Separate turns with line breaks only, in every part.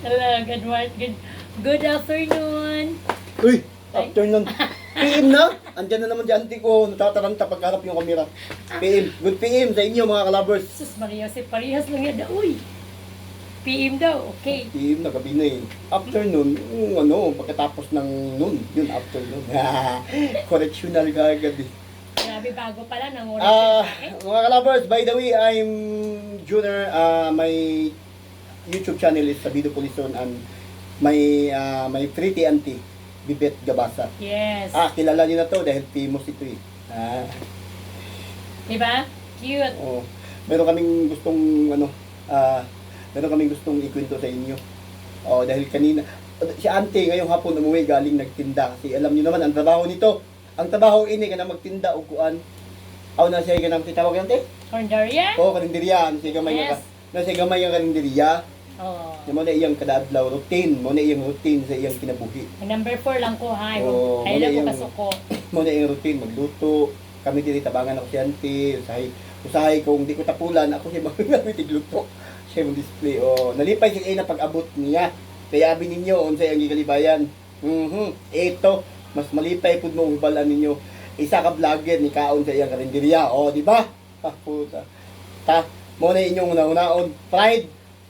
Hello, good afternoon.
Uy, afternoon. PM na? Andyan na naman si auntie ko. Natataranta pagharap yung kamera. PM. Good PM sa inyo mga kalabers.
Sus Maria, si parehas lang yan. Uy, PM daw, okay.
PM na gabi na eh. Afternoon, pagkatapos ng noon. Yun, afternoon. Correctional ka agad eh.
Grabe, bago pala ng oras sa akin.
Mga kalabers, by the way, I'm Junior. My YouTube channel is Sabido Polison and my pretty auntie, Bibet Gabasa.
Yes.
Kilala niyo na to dahil famous ito eh.
Diba? Cute.
Oh, meron kaming gustong ikwento sa inyo. Oh, dahil kanina si auntie ngayong hapon umuwi galing nagtinda kasi alam niyo naman ang trabaho nito. Ang trabaho ini kana magtinda og kuan. Aw na siya kanang titawag ante?
Corndaria?
Oh, karinderya, na siya gamay
Yes.
na siya gamay ang karinderya.
Oh.
Mo na iyang kada adlaw routine, mo na iyang routine sa iyang kinabuhi.
Number 4 lang ko, ha?
Oo,
Ay lang ko
mali
kasuko.
Mo na iyang routine magluto. Kami diri tabangan ako si auntie, usahay kung di ko tapulan ako siya mga tigluto. Siya mo display. Oh, nalipay siya na pag-abot niya. Kaya abi ninyo unsay ang gigalibayan. Ito, mas malipay pud mo ubalan ninyo. Isa ka vlogger ni kaon sa iyang karinderya. Oh, di ba? Puta. Mo na inyong una-unaon.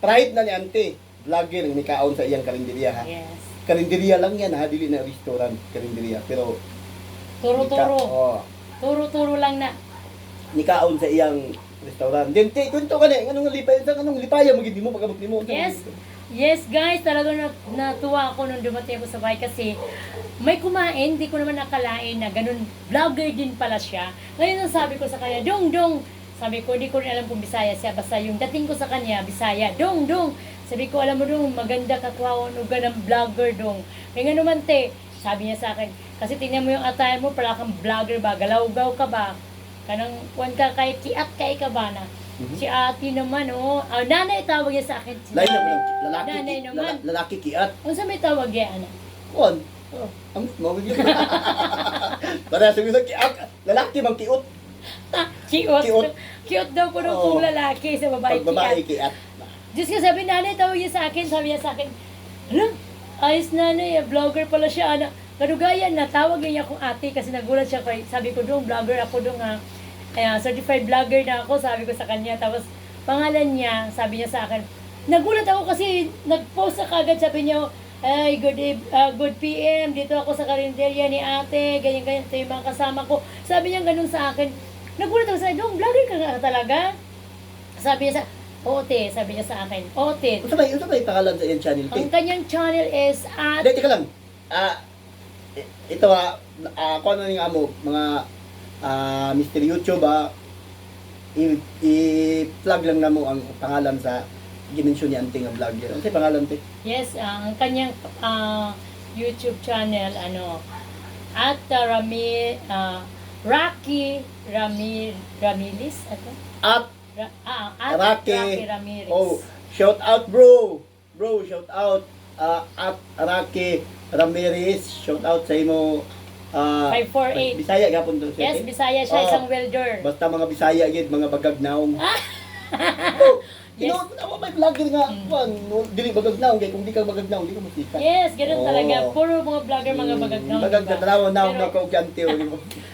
Pride na ni auntie. Vlogger ni kaon sa iyang karinderya ha.
Yes.
Karinderya lang yan ha, dili na restaurant karinderya. Pero
Turo-turo.
Oh,
Turo-turo lang na.
ni kaon sa iyang restaurant. Then kwento ka na, anong lipaya mo gid mo pag-abot nimo.
Yes. Yes, guys, talagang natuwa ako nung dumating ako sa bahay kasi may kumain, di ko naman nakalain na ganun, vlogger din pala siya. Ngayon ang sabi ko sa kanya, Dong, sabi ko, di ko rin alam kung Bisaya siya, basta yung dating ko sa kanya, Bisaya, Dong, sabi ko, alam mo Dong, maganda kakuhaon o ganang vlogger Dong. Kaya nga naman te, sabi niya sa akin, kasi tingnan mo yung attire mo, para kang vlogger ba, galawgaw ka ba, kanang kuwan ka kay kiat kay ka ba na. Si ate naman, nanay tawag niya sa akin. Si
Lain
nanay.
naman
Nanay naman.
lalaki kiat.
Ano sa may tawag yan?
Kuan.
Oh.
Ang mawag yun. Para sabi sa kiat, lalaki bang kiut?
Cute.
Cute.
Cute daw po nung kung lalaki sa babae.
Pag babae kiat.
Diyos ka, sabi nanay, tawag niya sa akin, sabi niya sa akin, alam, ayos nanay, vlogger pala siya, kadugayan na, tawag niya akong ate kasi nagulat siya, sabi ko dong, vlogger ako dong certified vlogger na ako, sabi ko sa kanya, tapos pangalan niya, sabi niya sa akin, nagulat ako kasi nag-post na kagad, sabi niya, ay, good PM, dito ako sa karinderya ni ate, ganyan, ito yung mga kasama ko, sabi niya ganun sa akin, nagulat ako sa akin, dong, vlogger ka nga talaga? Sabi niya Ote, sabi niya sa akin. Ote.
Unsa ba pangalan sa iyang channel?
Ang kanyang channel is at...
Teka lang. Ito kung ano nga mo, mga Mr. YouTube i-plug lang na mo ang pangalan sa dimensyon ni auntie nga vlogger. Ano pangalan te?
Yes, ang kanyang YouTube channel, at Rocky Ramirez,
At
Rocky Ramirez.
Oh, shout out bro. Bro, shout out at Rocky Ramirez. Shout out sa imo
548.
Bisaya gapon to siya.
Yes, Bisaya siya, isang welder.
Basta mga Bisaya gid, mga bagagnaong.
Yes.
May vlogger nga, dili bagagnaong kay kung di ka bagagnaong, di ka masika.
Yes, ganun talaga. Puro mga vlogger, mga bagagnaw.
Bagagnaw na
Pero-
ko ganti o.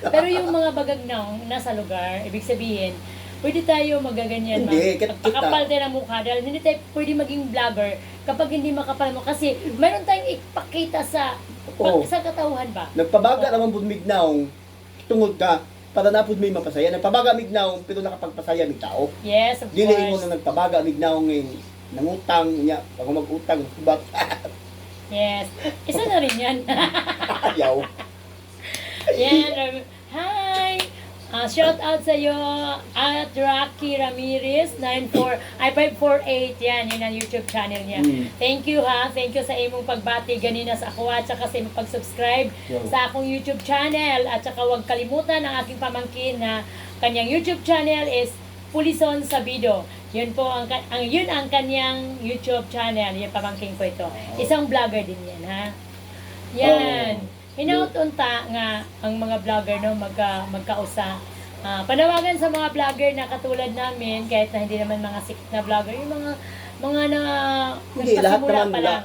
Pero yung mga bagagnaw nasa lugar, ibig sabihin, pwede tayo magaganyan,
Hindi,
pakapal tayo ng mukha dahil hindi tayo pwede maging vlogger kapag hindi makapal mo kasi mayroon tayong ipakita sa sa katauhan ba?
Nagpabaga naman pud mignaong tungod ka para na pud may mapasaya. Nagpabaga mignaong pero nakapagpasaya mig tao.
Yes, of
Dili mo
course.
na nagpabaga mignaong nangutang niya pag magutang subat.
Yes. Isa na rin yan.
Ayaw.
Yan. Hi! Shout out sa iyo at Rocky Ramirez 548 yan, yun ang YouTube channel niya. Thank you ha, thank you sa imong pagbati ganina sa ako at saka sa imong pag-subscribe sa akong YouTube channel at saka huwag kalimutan ang aking pamangkin na kanyang YouTube channel is Pulison Sabido. Yun po yun ang kanyang YouTube channel, yung pamangkin ko ito. Isang vlogger din yan ha. Yan. Hinautunta nga ang mga vlogger magkausa. Panawagan sa mga vlogger na katulad namin, kahit na hindi naman mga sikat na vlogger, yung mga mga na
Hindi, lahat
nagpasimula
naman
pa lang.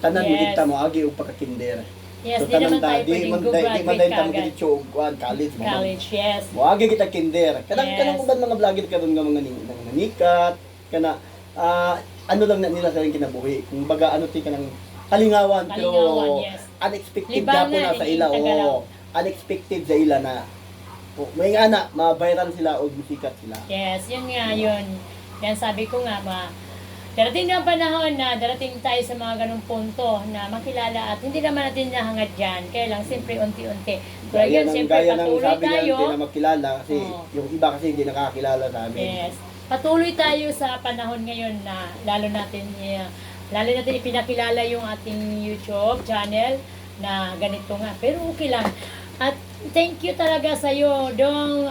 tanan
Yes.
kita mo agi og pagka-kinder.
Yes, di naman tayo
di
pwedeng
man
go-graduate
tayo
kagad.
diretso og kuan college mo.
College, yes.
Mo agi kita kinder. Kanang
Yes.
kanang uban mga vlogger karon nga mga nikat kana ano lang na nila sa kinabuhi. Kung baga ano ti kanang kalingawan, pero
Yes.
unexpected
Libangan,
gyapon na sa
hindi
ila.
tagalaw.
Oo. Unexpected sa ila na may ana, ma-viral sila o musikat sila.
Yes, yun nga, yun. Yan sabi ko nga, darating na ang panahon na darating tayo sa mga ganong punto na makilala at hindi naman natin nahangad dyan. Kaya lang, siyempre, unti-unti. Kaya yan, siyempre,
gaya ng
patuloy
sabi
tayo.
niya, na makilala kasi
Oo.
yung iba kasi hindi nakakilala sa amin.
Yes. Patuloy tayo sa panahon ngayon na lalo natin ipinakilala yung ating YouTube channel na ganito nga. Pero okay lang. At thank you talaga sa iyo, Dong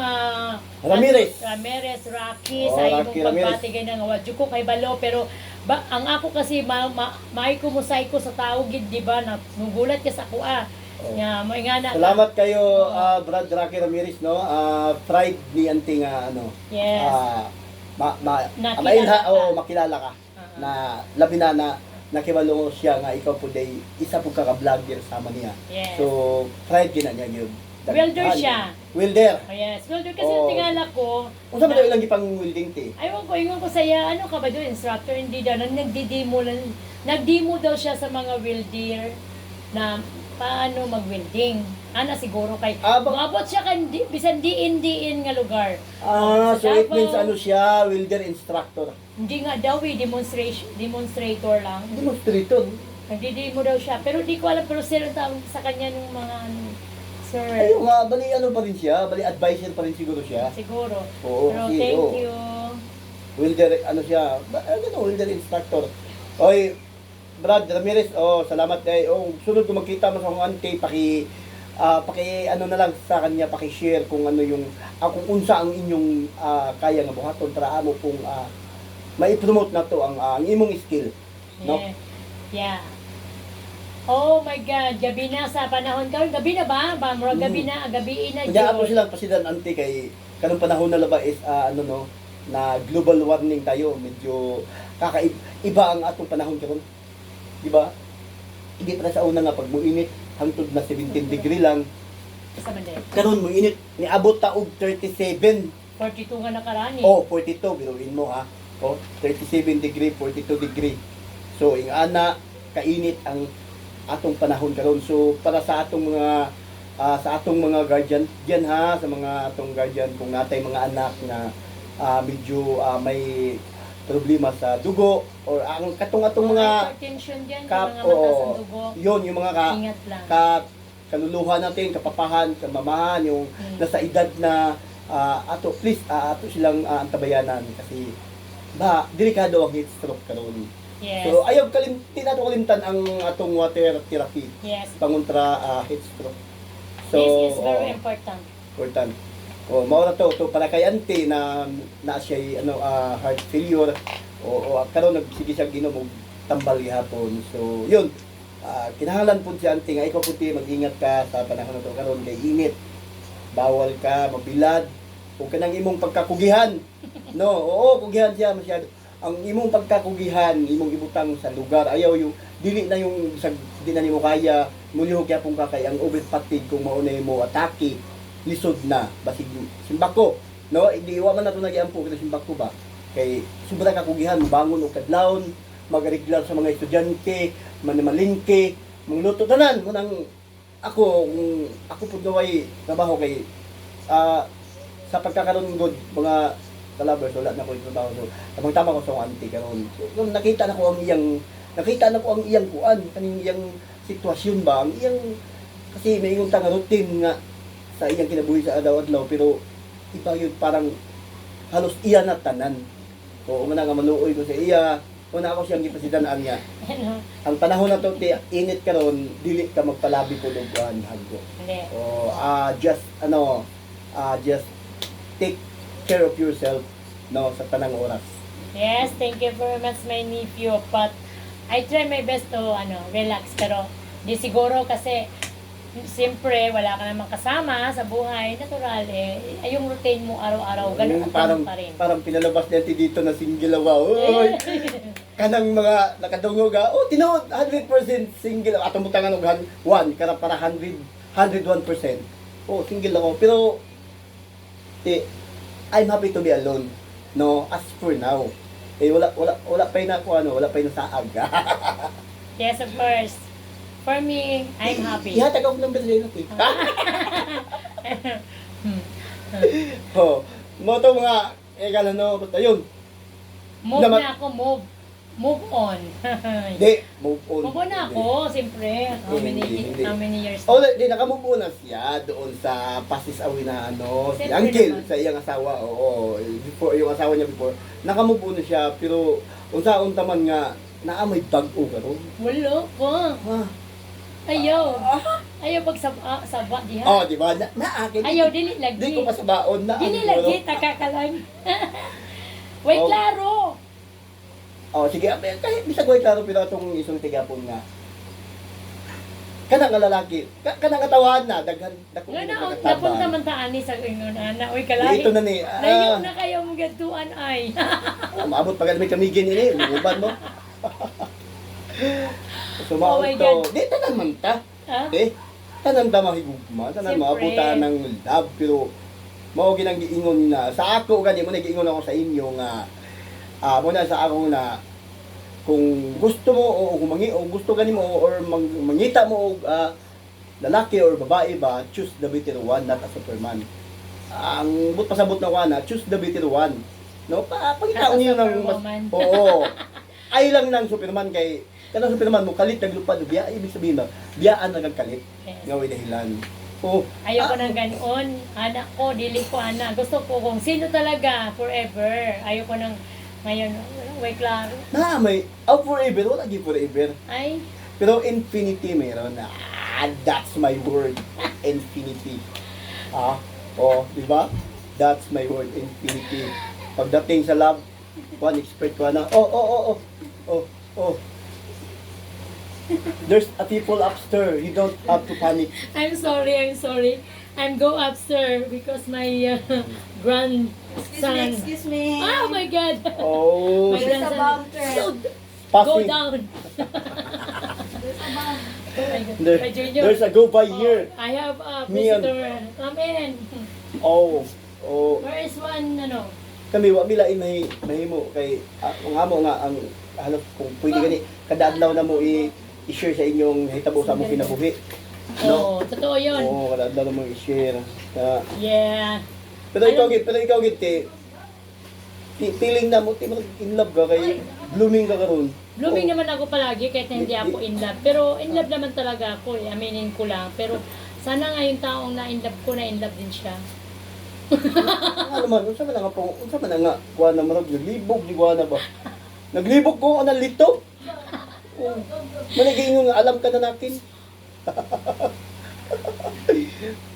Ramirez.
Ramirez, Rocky,
Oh,
sa imong
Rocky Ramirez.
pagpatigay ng wadyo ko kay Balo. Pero ang ako kasi, maay kumusay ko sa tao, gid, di ba? Nugulat ka sa kuha.
Oh.
Nga, may nga na.
Salamat kayo, Brad Rocky Ramirez, no? Pride ni Auntie nga, ano.
Yes. Nakilala
Mailha,
ka.
makilala ka.
Ah.
Na, labi na nakibalo siya nga ikaw po day isa po ka-vlogger sama niya.
Yes.
So, pride gina niya yun.
Welder siya.
Welder.
Oh, yes. Well, doon kasi
Oh.
tingala ko.
Kung saan ba daw ilang ipang welding ti?
Aywan ko, ingon ko saya, ano ka ba doon, instructor? Hindi daw, nagdi-demo daw siya sa mga welder na paano mag-welding. Ana siguro kay, mabot siya kan, bisan diin nga lugar.
So
Sa
it
Davao.
means ano siya, welder instructor.
Hindi nga daw demonstrator lang.
Demonstrator.
Nagdi-demo daw siya. Pero di ko alam, pero sir ang tawag sa kanya ng mga sir.
Ayun nga, bali ano pa rin siya, bali advisor pa rin siguro siya.
Siguro.
Oo,
Pero
kasi,
thank
oo.
you.
Welder, ano siya, welder instructor. Oy, Brad Ramirez, salamat kay. Sunod ko magkita mo sa akong auntie, ano na lang sa kanya, paki-share kung ano yung, kung unsa ang inyong kaya nga buhaton, para mo pong mai-promote na to ang imong skill. No?
Yeah. Oh my God, gabi na sa panahon ka. Gabi na ba? Gabi na, gabi na.
Kaya ako silang pasidan auntie kay kanong panahon na laba is na global warming tayo, medyo kakaiba ang atong panahon karon. Di ba? Hindi pa sa una nga pag muinit hangtod na 17 degree lang.
Sa Manday.
Karon muinit niabot ta og 37.
42 nga nakarani.
42 biruin mo ha. 37 degree, 42 degree. So ing ana kainit ang atong panahon karon. So para sa atong mga guardian diyan ha, sa mga atong guardian kung natay mga anak na medyo may problema sa dugo or ang atong mga
hypertension dyan,
kap
yung mga mataas ang dugo.
yun yung mga
Ingat lang.
kaluluha natin, kapapahan, kamamahan, yung nasa edad na ato silang antabayanan kasi delikado ang heat stroke karon.
Yes.
So ayaw kalimtan ang atong water therapy
Yes.
pangontra heat stroke. So
This is very important.
important. Mao na to para kay auntie na siya heart failure karon nagsige siya ginom og tambal gihapon. So yun, kinahanglan pud si auntie nga ikaw pud mag-ingat ka sa panahon na to karon kay init. Bawal ka mabilad o kanang imong pagkakugihan. No, kugihan siya masyado. Ang imong pagkakugihan, imong ibutang sa lugar, ayaw yung dili na yung di na nimo kaya, mulihok yapon ka kay ang over fatigue kung mao na mo atake, lisod na basig simbako. No, hindi wa man nato nagiampo kita simbako ba. Kay sobra ka kugihan, bangon og kadlawon, magareglar sa mga estudyante, malingke, mangluto tanan mo nang ako pud gaway trabaho kay sa pagkakaroon good mga kalabers wala na ko ito tao so tama ko sa auntie karon so, nakita na ko ang iyang kuan kaning iyang sitwasyon ba ang iyang kasi may ingon ta nga routine nga sa iyang kinabuhi sa adlaw-adlaw pero iba yun parang halos iya na tanan so una nga maluoy ko sa iya una ako siyang gipasidan-an niya ang panahon na to init karon dili ka magpalabi ko og haggo o just take care of yourself sa tanang oras.
Yes, thank you very much my nephew. But I try my best to relax pero di siguro kasi siyempre, wala ka namang kasama sa buhay, natural eh. Ay, yung routine mo araw-araw, ganun at
parang,
ganun pa rin.
parang pinalabas natin dito na single awa. Uy! Kanang mga nakadungog oh, tinood, 100% single. Atong butangan og 1, kara para 101%. Oh, single ako. Pero, I'm happy to be alone. No, as for now. Wala pa na ako, wala pa na saag.
Yes, of course. For me, I'm happy.
Ihatag ako ng Brazil. Oh, mo to mga, basta yun.
Move
Naman-
na ako, move. Move on.
Di, move on.
Move on na ako, siyempre.
Hindi.
How many years?
Oh, di, nakamove on na siya doon sa passes away na si
Siyempre
Angel,
naman.
sa iyang asawa. Oo, before, yung asawa niya before. Nakamove on na siya, pero unsa-unta man nga, naamoy bag-o karon.
Wala ko.
Ha?
Ayaw. Ayaw pag saba diha.
Oh, di ba? Naakin.
Ayaw, dili lagi.
Di ko pa sa baon na.
Dili lagi, takakalang. Wait,
Oh.
klaro.
Oh, sige, kahit bisag way klaro pero itong isang tigapon nga. Kana nga lalaki, kana nga tawahan na, daghan dako.
Nga na, napunta man ta ani sa ingon ana. Uy, kalahi.
Ito na ni.
Layo na kayo mong gadtuan ay.
Maabot pa may kamigin ini, uban mo. So,
Oh my
to.
God.
Di tanan man ta.
Ha?
Tanan ta mahigugma, tanan
Siyempre.
maabutan ng love pero mao ginang giingon na sa ako gani mo giingon ako sa inyo nga mo na sa ako na kung gusto mo o gusto gani mo or mangita mo og lalaki or babae ba, choose the better one, not a Superman. Ang but pasabot na wana, choose the better one. No, pagkitaon niyo ng
Superwoman.
oo. Ay lang ng Superman kay kanang Superman mo kalit naglupad biya ibig sabihin ba biyaan nagkalit
Yes.
nga way dahilan. Oh,
Ayoko nang ganon. Anak ko, dili ko anak. Gusto ko kung sino talaga, forever. Ayoko nang ngayon, way klaro.
na may forever wala gi forever.
Ay,
Pero infinity meron na. That's my word. Infinity. Oh, di ba? That's my word, infinity. Pagdating sa love, one expert ko na. Oh. There's a people upstairs. You don't have to panic.
I'm sorry. I'm go upstairs because my grandson.
Excuse me.
Oh my God.
Oh,
My
There's a
grandson.
bouncer.
So, go
passing.
down.
There's a bomb.
Oh my God.
There-
My junior.
there's a go by
Oh,
here.
I have a
Me and-
visitor. Come in.
Oh.
Where is one, ano?
Kami wa mila mahimo kay ang amo nga ang hanap kung pwede gani kada adlaw na mo i-share sa inyong hitabo sa among kinabuhi.
Oo, totoo yun.
Oo, kada adlaw na mo i-share.
Yeah.
Pero ikaw gid feeling na mo ti in love ka kay blooming ka karon.
Blooming naman ako palagi kahit na hindi ako in love. Pero in love naman talaga ako eh. Aminin ko lang. Pero sana nga yung taong na in love ko, na in love din siya.
Ano man, unsa man nga po, unsa man nga kuha na marag naglibog di kuha na ba? Naglibog ko ana lito. Oh. Manigingon nga alam ka na nakin.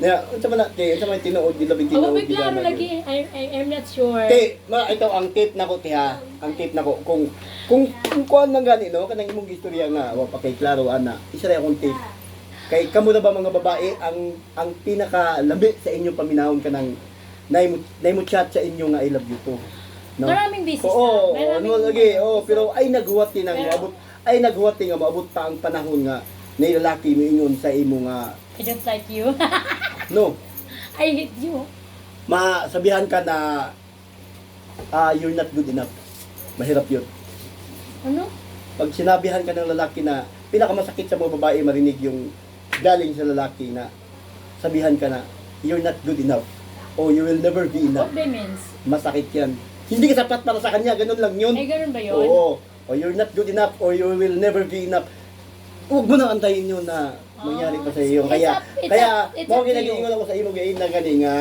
Unsa man tinuod di labing
Oh,
tinuod
may klaro lagi. I'm not sure.
Ito ang tip nako ha. Ang tip nako kung kuan man gani no kanang imong istorya nga wa pa kay klaro ana. Isa ra akong tip. Kay kamo na ba mga babae ang pinaka labi sa inyong paminahon kanang nay mo chat sa inyo nga I love you to. No?
Maraming business
Oo,
na.
ano lagi. Pero ay naghuwat nga
Pero-
maabot ay naghuwat nga maabot pa ang panahon nga na lalaki moingon sa imo nga
I don't like you.
no,
I hate you.
masabihan ka na you're not good enough. Mahirap 'yun.
Ano?
Pag sinabihan ka ng lalaki na pinakamasakit sa mga babae marinig yung galing sa lalaki na sabihan ka na you're not good enough or you will never be enough.
What they means?
Masakit 'yan. Hindi ka sapat para sa kanya, ganun lang 'yun.
Ay, ganun ba yun?
Oo. O you're not good enough or you will never be enough. Huwag mo nang antayin yun na mangyari pa sa iyo.
It's up to
ginag-iingon ako sa iyo gain na gani nga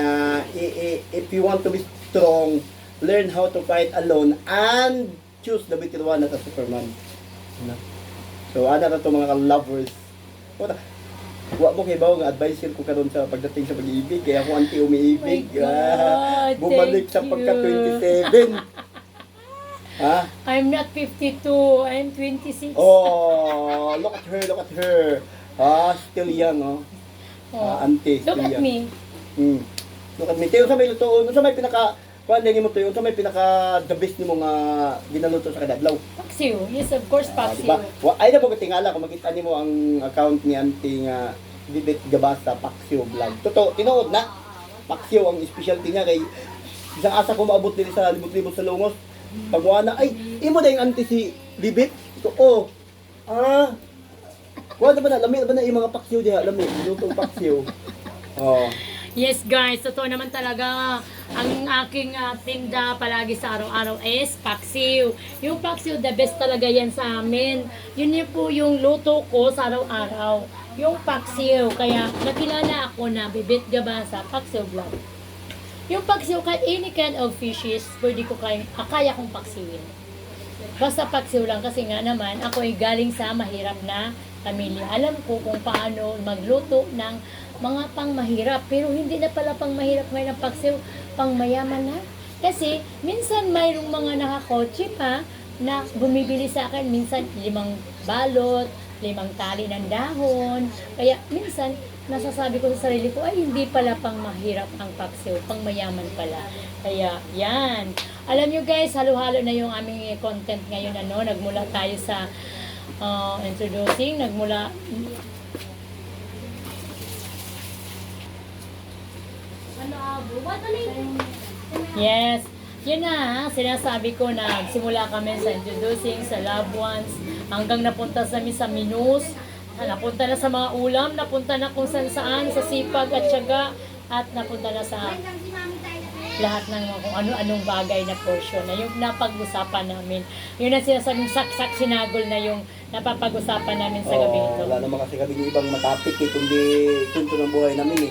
if you want to be strong, learn how to fight alone and choose the better one, not a Superman. Ano? So ana na to mga lovers. Wa mo kay bawo nga advice ko karon sa pagdating sa pag-ibig kaya ako anti umiibig.
Oh my God,
Bumalik sa
thank
pagka
you.
27. Ha?
I'm not 52. I'm 26.
Oh, look at her. Still young, oh.
Oh.
Auntie
Look at
Estrella.
me.
Look at me. Tayo sa may luto, sa may pinaka kuan din mo to, sa may pinaka the best nimo nga ginaluto sa kadadlaw.
Paksiw. Yes, of course, paksiw.
Diba? Ay na mo tingala kung makita nimo ang account ni Auntie nga Bibit Gabasa Paksiw Vlog. Totoo, tinuod na. Paksiw ang specialty niya kay isang asa ko maabot din sa libot-libot sa Lungos. Pagwana ay imo na yung Auntie si Bibit. So, kuha na ba na lami ba na yung mga paksiw diha, lami, lutong paksiw. Oh.
Yes guys, totoo naman talaga. Ang aking tinda palagi sa araw-araw is paksiw. Yung paksiw, the best talaga yan sa amin. Yun po yung luto ko sa araw-araw. Yung paksiw. Kaya nakilala ako na Bibit Gabasa Paksiw Vlog. Yung paksiw, kahit any kind of fishes, pwede ko kaya kong paksiwin. Basta paksiw lang kasi nga naman, ako ay galing sa mahirap na pamilya. Alam ko kung paano magluto ng mga pang mahirap, pero hindi na pala pang mahirap ngayon ang paksiw, pang mayaman na. Kasi minsan mayroong mga nakakotse pa na bumibili sa akin, minsan 5 balot, 5 tali ng dahon. Kaya minsan nasasabi ko sa sarili ko, ay hindi pala pang mahirap ang paksiw, pang mayaman pala. Kaya yan. Alam nyo guys, halo-halo na yung aming content ngayon. Nagmula tayo sa introducing, Yes. Yun na, sinasabi ko na simula kami sa introducing, sa loved ones, hanggang napunta sa menus, napunta na sa mga ulam, napunta na kung saan sa sipag at tiyaga, at napunta na sa lahat ng mga kung ano-anong bagay na portion na yung napag-usapan namin. Yun ang sinasabing saksak sinagol na yung napapag-usapan namin sa gabi ito.
Wala naman kasi kami yung ibang matapik kundi kwento ng buhay namin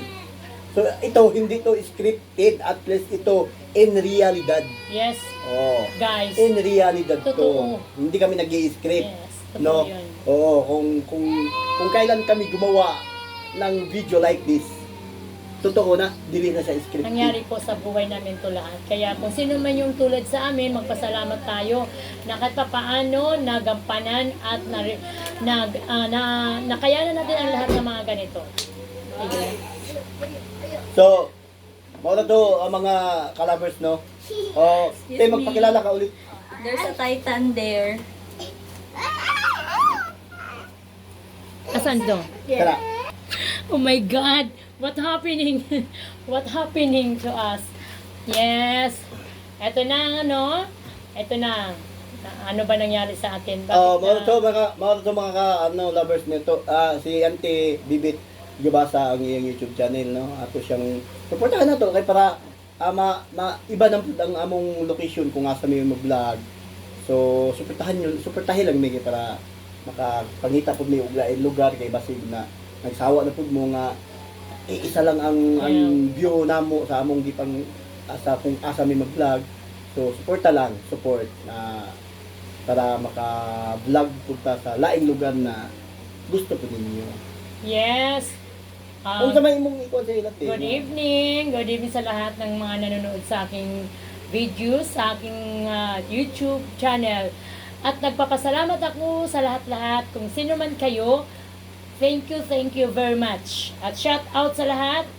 So ito, hindi to scripted, at least ito in realidad.
Yes,
Oh.
guys.
In realidad
Totoo.
to. Hindi kami nag-i-script.
Yes, totoo
No?
yun.
Oo, kung kailan kami gumawa ng video like this, totoo na, dili na siya scripted.
Nangyari po sa buhay namin to lahat. Kaya kung sino man yung tulad sa amin, magpasalamat tayo na kahit papaano nagampanan at nakayanan natin ang lahat ng mga ganito. Sige.
So, mga to ang mga kalabers, no? Oh,
Excuse me.
magpakilala ka ulit.
There's a titan there.
Asan to?
Tara.
Oh my God! What happening? What happening to us? Yes. Ito na ang Ito na. Ano ba nangyari sa atin?
Mga to mga lovers nito. Si Auntie Bibit Gabasa ang iyang YouTube channel, no? Ato siyang suportahan na to kay para iba na pud ang among location kung asa may mag-vlog. So suportahin lang mi para makapangita pud mi og lain lugar kay basig na nagsawa na pud mo nga isa lang ang view namo sa among gipang kung asa may mag-vlog. So support para maka-vlog pud ta sa laing lugar na gusto pud ninyo.
Yes.
Kung sa may imong ikaw sa ilat
Good evening. Good evening sa lahat ng mga nanonood sa aking videos, sa aking YouTube channel. At nagpapasalamat ako sa lahat-lahat. Kung sino man kayo, thank you very much. At shout out sa lahat.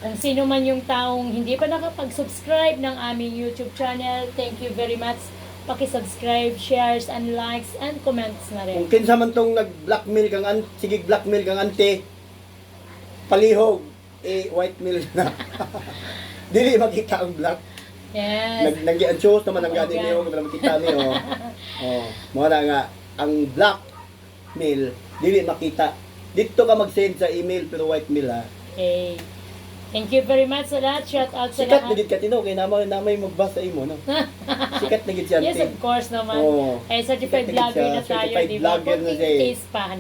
Kung sino man yung taong hindi pa nakapag-subscribe ng aming YouTube channel, thank you very much. Paki-subscribe, shares, and likes, and comments na rin.
Kung kinsa man tong nag-blackmail kang sige blackmail kang ante, palihog, white mail na. Dili makita ang black.
Yes.
Nag-i-anchos naman ang gani niyo, kung makita niyo. Mga na nga, ang blackmail, dili makita. Dito ka mag-send sa email, pero white mail ha.
Okay. Thank you very much sa lahat. Shout out sa
Sikat na
lahat.
gid ka tino, kay namay magbasa imo, no? Sikat na gid siya.
Yes, of course naman.
Oo.
Certified
Sikat
vlogger
siya,
na tayo,
certified
di ba?
vlogger na siya eh.
Case pa,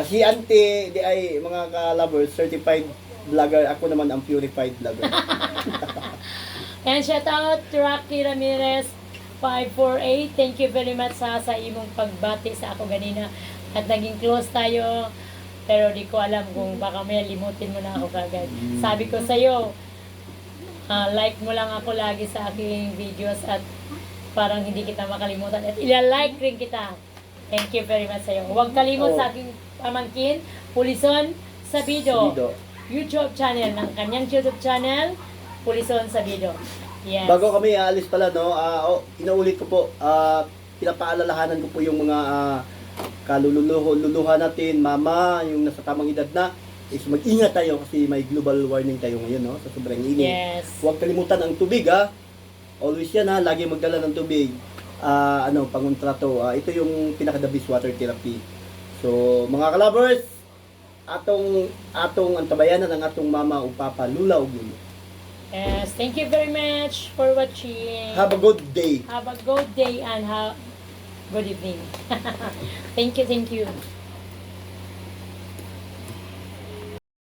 Si Auntie, di ay mga ka-lovers, certified vlogger. Ako naman ang purified vlogger.
And shout out to Rocky Ramirez 548. Thank you very much sa imong pagbati sa ako ganina. At naging close tayo. Pero di ko alam kung baka may limutin mo na ako kagad. Sabi ko sa'yo, like mo lang ako lagi sa aking videos at parang hindi kita makalimutan. At ilalike rin kita. Thank you very much sa'yo. Huwag kalimot sa aking pamangkin, Pulison, Sabido.
Sabido.
YouTube channel ng kanyang YouTube channel, Pulison Sabido. Yes.
Bago kami aalis pala, no, inaulit ko po, pinapaalalahanan ko po yung mga kalululuha natin, mama, yung nasa tamang edad na, is mag-ingat tayo kasi may global warming tayo ngayon, no, sa sobrang init.
Yes.
Huwag kalimutan ang tubig, ha. Always yan, ha, lagi magdala ng tubig. Pangontrato, ito yung pinaka-the best water therapy. So, mga kalabers, atong antabayanan ang atong mama o papa, lula o gulo.
Yes. Thank you very much for watching.
Have a good day.
Have a good day and have good evening. Thank you.